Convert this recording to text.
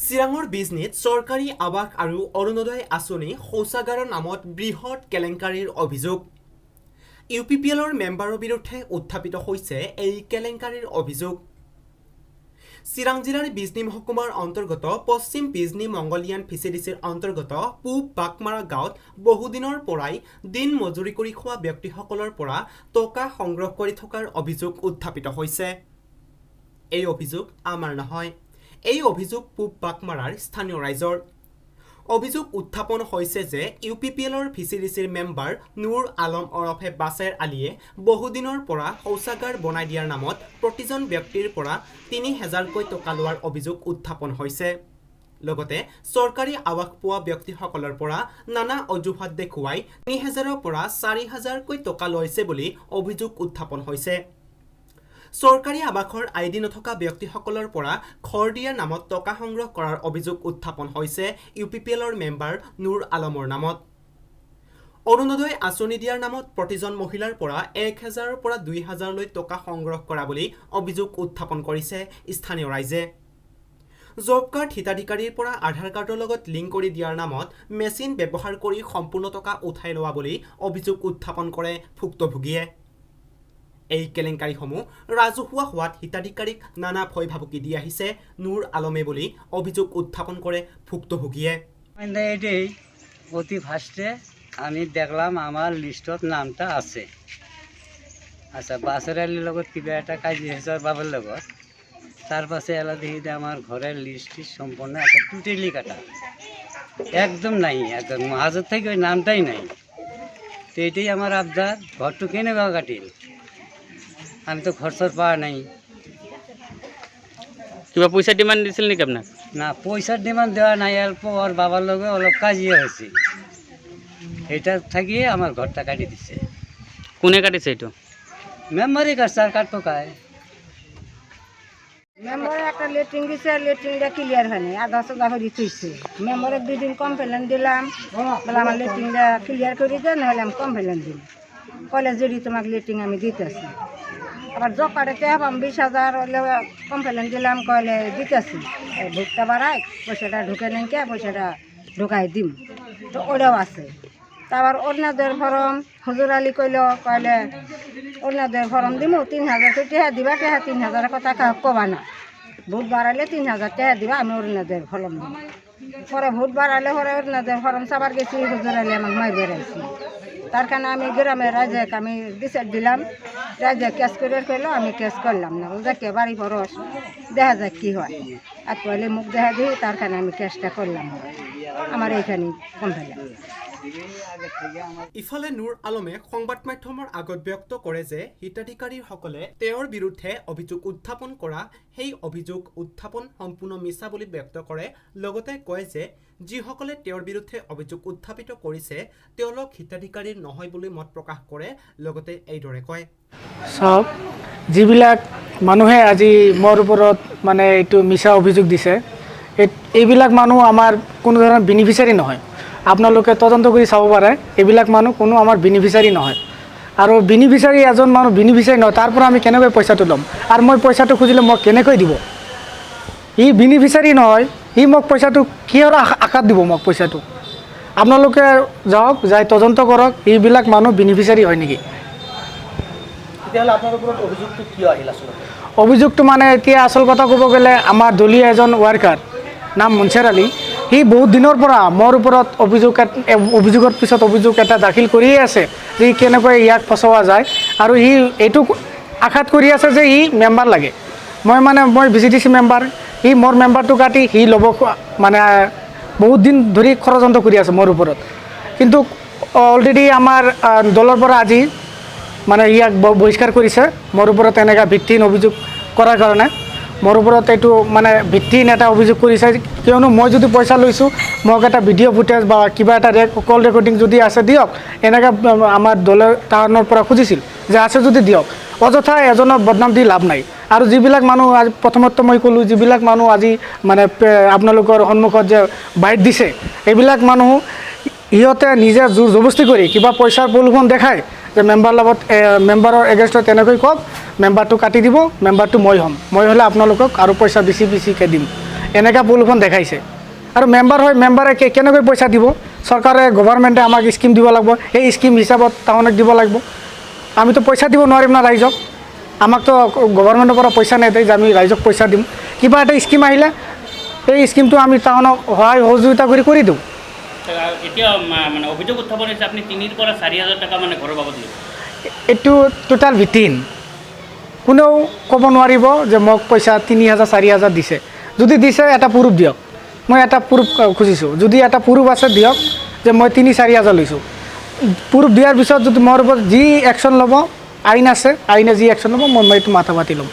চিৰাঙৰ বিজনীত চৰকাৰী আৱাস আৰু অৰুণোদয় আঁচনি শৌচাগাৰৰ নামত বৃহৎ কেলেংকাৰীৰ অভিযোগ। ইউপিপিএলৰ মেম্বাৰৰ বিৰুদ্ধে উত্থাপিত হৈছে এই কেলেংকাৰীৰ অভিযোগ। চিৰাং জিলাৰ বিজনী মহকুমাৰ অন্তৰ্গত পশ্চিম বিজনী মংগলিয়ান ফিচাৰিজৰ অন্তৰ্গত পূব বাকমাৰা গাঁৱত বহুদিনৰ পৰাই দিন মজুৰি কৰি খোৱা ব্যক্তিসকলৰ পৰা টকা সংগ্ৰহ কৰি থকাৰ অভিযোগ উত্থাপিত হৈছে। এই অভিযোগ আমাৰ নহয়, এই অভিযোগ পূব বাকমাৰাৰ স্থানীয় ৰাইজৰ। অভিযোগ উত্থাপন হৈছে যে ইউপিপিএলৰ ফিচাৰিজৰ মেম্বাৰ নুৰ আলম ওৰফে বাছেৰ আলীয়ে বহুদিনৰ পৰা শৌচাগাৰ বনাই দিয়াৰ নামত প্ৰতিজন ব্যক্তিৰ পৰা ৩,০০০কৈ টকা লোৱাৰ অভিযোগ উত্থাপন হৈছে। লগতে চৰকাৰী আৱাস পোৱা ব্যক্তিসকলৰ পৰা নানা অজুহাত দেখুৱাই ৩,০০০ৰ পৰা ৪,০০০কৈ টকা লৈছে বুলি অভিযোগ উত্থাপন হৈছে। চৰকাৰী আৱাসৰ আইডি নথকা ব্যক্তিসকলৰ পৰা ঘৰ দিয়াৰ নামত টকা সংগ্ৰহ কৰাৰ অভিযোগ উত্থাপন হৈছে ইউপিপিএলৰ মেম্বাৰ নুৰ আলমৰ নামত। অৰুণোদয় আঁচনি দিয়াৰ নামত প্ৰতিজন মহিলাৰ পৰা ১,০০০ৰ পৰা ২,০০০লৈ টকা সংগ্ৰহ কৰা বুলি অভিযোগ উত্থাপন কৰিছে স্থানীয় ৰাইজে। জব কাৰ্ড হিতাধিকাৰীৰ পৰা আধাৰ কাৰ্ডৰ লগত লিংক কৰি দিয়াৰ নামত মেচিন ব্যৱহাৰ কৰি সম্পূৰ্ণ টকা উঠাই লোৱা বুলি অভিযোগ উত্থাপন কৰে ভুক্তভোগীয়ে। এই কেলেংকাৰীসমূহ ৰাজহুৱা হোৱাত হিতাধিকাৰীক নানা ভয় ভাবুকি দি আহিছে নুৰ আলমে বুলি অভিযোগ উত্থাপন কৰে ভুক্তভোগীয়ে। এটাই অতি ফার্স্টে আমি দেখলাম আমার লিস্টত নামটা আছে। আচ্ছা, বাসের আলির লগত কিবা একটা কাজি হয়েছে বাবার লগত, তার পাশে এলা দেখি যে আমার ঘরের লিস্টটি সম্পূর্ণ একটা টুটেলি কাটা, একদম নাই, একদম হাজার থেকে ওই নামটাই নাই। তো এটাই আমার আবদার, ঘরটু কেনে বা কাটিল, আমি তো খরচর পাওয়া নাই। কিবা পয়সা ডিমান্ড দিছিল নাকি আপনার? না, পয়সার ডিমান্ড দেওয়া নাই, অল্প ওর বাবার লগে অলপ কাজিয়ে হয়েছে, এটা থাকিয়ে আমার ঘরটা কাটি দিচ্ছে। কোনে কাটিছে এইটো? মেম্বারই কাটছে, আর কাটবো কায়? মেম্বারে একটা লেট্রিন দিছে, লেট্রিনটা ক্লিয়ার হয়নি, আধা সোজা করে তুইছে। মেম্বারে 2 দিন কমপ্লেন দিলাম, বলে আমার লেট্রিনটা ক্লিয়ার করে দেন, নাহলে আমি কমপ্লেন দিই। কলেজ যদি তোমাকে লেট্রিন আমি দিতেছি, আবার জব কার্ডে পাম 20,000 হলে কমপ্লেন দিলাম, কলে দিতেছি, ভোটটা বাড়ায় পয়সাটা ঢুকে নেই, কে পয়সাটা ঢুকাই দিম, তো ওটাও আছে। তারপর অরুণোদয়ের ফর্ম হুজুর আলী কইলে অরুণোদয়ের ফর্ম দিব 3,000 টাকা দিবা, টাকা 3,000 কথা কবা না, ভোট বাড়াইলে 3,000 টাকা দিবা, আমি অরুণোদয়ের ফর্ম দিব। পরে ভোট বাড়াইলে পরে অরুণোদয়ের ফর্ম চাবার গেছি, হুজুর আলী আমাকে মাই বেড়াইছি। তার কারণে আমি গ্রামের রাজ্যে আমি ডিসাইড দিলাম, রাজ্যে ক্যাশ করে ফেলো, আমি ক্যাশ করলাম না, দেখে বাড়ি খরচ দেখা যাক কী হয়, আর পয়লে মুখ দেখা দিই, তার কারণে আমি ক্যাশটা করলাম না, আমার এইখানে কমপ্লেন। ইফালে নুৰ আলমে সংবাদ মাধ্যমৰ আগত ব্যক্ত কৰে যে হিতাধিকাৰীসকলে তেওঁৰ বিৰুদ্ধে অভিযোগ উত্থাপন কৰা সেই অভিযোগ উত্থাপন সম্পূৰ্ণ মিছা বুলি ব্যক্ত কৰে। লগতে কয় যে যিসকলে তেওঁৰ বিৰুদ্ধে অভিযোগ উত্থাপিত কৰিছে তেওঁলোক হিতাধিকাৰীৰ নহয় বুলি মত প্ৰকাশ কৰে। লগতে এইদৰে কয়, সব যিবিলাক মানুহে আজি মোৰ ওপৰত মানে এইটো মিছা অভিযোগ দিছে, এইবিলাক মানুহ আমাৰ কোনো ধৰণৰ বেনিফিচিয়াৰী নহয়। আপোনালোকে তদন্ত কৰি চাব পাৰে, এইবিলাক মানুহ কোনো আমাৰ বেনিফিচিয়াৰী নহয়। আৰু বেনিফিচিয়াৰী এজন মানুহ বেনিফিচিয়াৰী নহয়, তাৰ পৰা আমি কেনেকৈ পইচাটো ল'ম? আৰু মই পইচাটো খুজিলে মোক কেনেকৈ দিব? ই বেনিফিচিয়াৰী নহয়, সি মোক পইচাটো কিহৰ আশাত দিব মোক পইচাটো? আপোনালোকে যাওক, যাই তদন্ত কৰক, এইবিলাক মানুহ বেনিফিচিয়াৰী হয় নেকি। তেতিয়াহ'লে আপোনাৰ ওপৰত অভিযোগটো কিয় আহিল আচলতে? অভিযোগটো মানে এতিয়া আচল কথা ক'ব গ'লে আমাৰ দলীয় এজন ৱাৰ্কাৰ নাম মুনছেৰ আলী, সি বহুত দিনৰ পৰা মোৰ ওপৰত অভিযোগৰ পিছত অভিযোগ এটা দাখিল কৰিয়ে আছে যে কেনেকৈ ইয়াক ফচোৱা যায়, আৰু সি এইটো আশাত কৰি আছে যে ই মেম্বাৰ লাগে। মই VCDC মেম্বাৰ, সি মোৰ মেম্বাৰটো কাটি সি ল'ব, মানে বহুত দিন ধৰি ষড়যন্ত্ৰ কৰি আছে মোৰ ওপৰত। কিন্তু অলৰেডি আমাৰ দলৰ পৰা আজি মানে ইয়াক বহিষ্কাৰ কৰিছে মোৰ ওপৰত এনেকুৱা ভিত্তিহীন অভিযোগ কৰাৰ কাৰণে। মোৰ ওপৰত এইটো মানে ভিত্তিহীন এটা অভিযোগ কৰিছে, কিয়নো মই যদি পইচা লৈছোঁ, মোক এটা ভিডিঅ' ফুটেজ বা কিবা এটা কল ৰেকৰ্ডিং যদি আছে দিয়ক, এনেকৈ আমাৰ দলৰ টাউনৰ পৰা খুজিছিল যে আছে যদি দিয়ক। অযথা এজনৰ বদনাম দি লাভ নাই। আৰু যিবিলাক মানুহ আজি প্ৰথমতে মই ক'লোঁ, যিবিলাক মানুহ আজি মানে আপোনালোকৰ সন্মুখত যে বাইট দিছে, এইবিলাক মানুহ ইহঁতে নিজে জোৰ জবস্তি কৰি কিবা পইচাৰ প্ৰলোভন দেখায় যে মেম্বাৰৰ এগেইনষ্টত তেনেকৈ কওক, মেম্বাৰটো কাটি দিব, মেম্বাৰটো মই হ'ম, মই হ'লে আপোনালোকক আৰু পইচা বেছিকৈ দিম, এনেকুৱা পুলখন দেখাইছে আৰু মেম্বাৰ হয় মেম্বাৰে কেনেকৈ পইচা দিব চৰকাৰে গভৰ্ণমেণ্টে আমাক স্কিম দিব লাগিব সেই স্কিম হিচাপত টাউনক দিব লাগিব আমিতো পইচা দিব নোৱাৰিম না ৰাইজক আমাকতো গভৰ্ণমেণ্টৰ পৰা পইচা নেদেয় যে আমি ৰাইজক পইচা দিম কিবা এটা স্কিম আহিলে সেই স্কিমটো আমি টাউনক সহায় সহযোগিতা কৰি দিওঁ এতিয়া মানে অভিযোগ উত্থাপন হৈছে আপুনি 3,000 পৰা 4,000 টকা মানে ঘৰৰ বাবদ দিব এইটো টোটাল ভিত্তিহীন কোনেও ক'ব নোৱাৰিব যে মোক পইচা 3,000 4,000 দিছে যদি দিছে এটা প্ৰুফ দিয়ক মই এটা প্ৰুফ খুজিছোঁ যদি এটা প্ৰুফ আছে দিয়ক যে মই 3,000-4,000 লৈছোঁ প্ৰুফ দিয়াৰ পিছত যদি মোৰ ওপৰত যি একশ্যন ল'ব আইন আছে আইনে যি একশ্যন ল'ব মই এইটো মাথা পাতি ল'ম